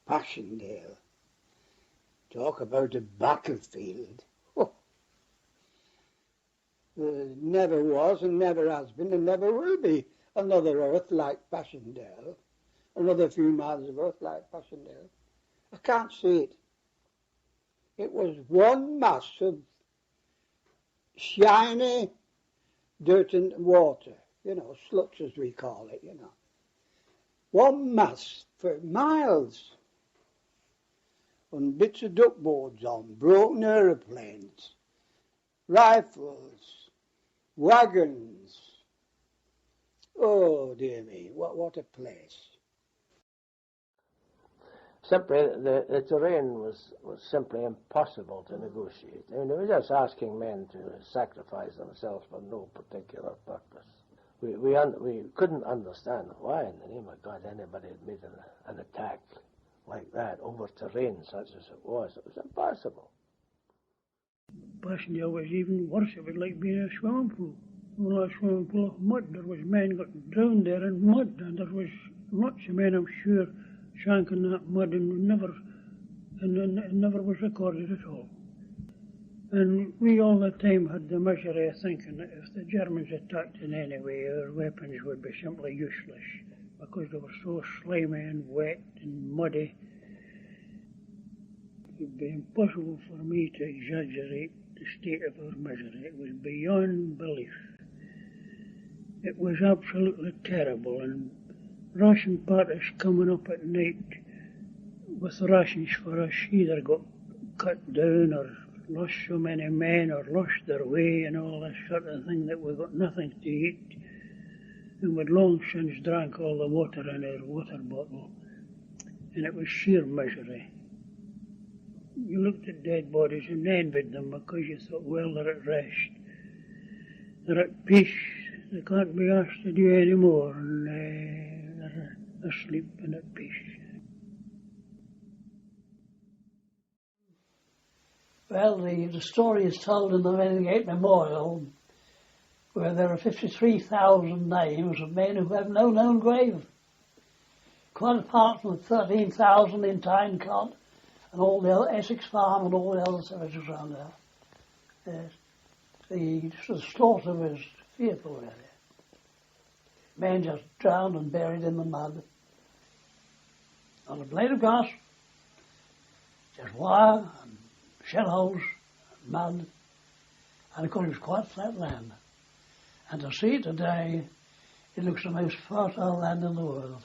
Passchendaele. Talk about a battlefield. Oh. There never was and never has been and never will be another earth like Passchendaele, another few miles of earth like Passchendaele. I can't see it. It was one mass of shiny dirt and water, sluts as we call it, One mass for miles. And bits of duckboards on, broken aeroplanes, rifles, wagons. Oh dear me, what a place. Simply, the terrain was simply impossible to negotiate. I mean, they were just asking men to sacrifice themselves for no particular purpose. We couldn't understand why, in the name of God, anybody had made an attack like that over terrain such as it was. It was impossible. Passchendaele was even worse. It was like being in a swimming pool. Only a swimming pool of mud. There was men got drowned there in mud, and there was lots of men, I'm sure, sank in that mud and never was recorded at all. And we all the time had the misery of thinking that if the Germans attacked in any way, our weapons would be simply useless, because they were so slimy and wet and muddy. It would be impossible for me to exaggerate the state of our misery. It was beyond belief. It was absolutely terrible, and ration parties coming up at night with rations for us either got cut down or lost so many men or lost their way and all this sort of thing that we got nothing to eat, and we'd long since drank all the water in our water bottle, and it was sheer misery. You looked at dead bodies and envied them because you thought, well, they're at rest, they're at peace, they can't be asked to do any more, and they're asleep and at peace. Well, the story is told in the Renegade Memorial, where there are 53,000 names of men who have no known grave. Quite apart from the 13,000 in Tynecott and all the other Essex Farm and all the other cemeteries around there. The slaughter was fearful, really. Men just drowned and buried in the mud. Not a blade of grass, just wire and shell holes, mud, and of course it was quite flat land. And to see it today, it looks the most fertile land in the world.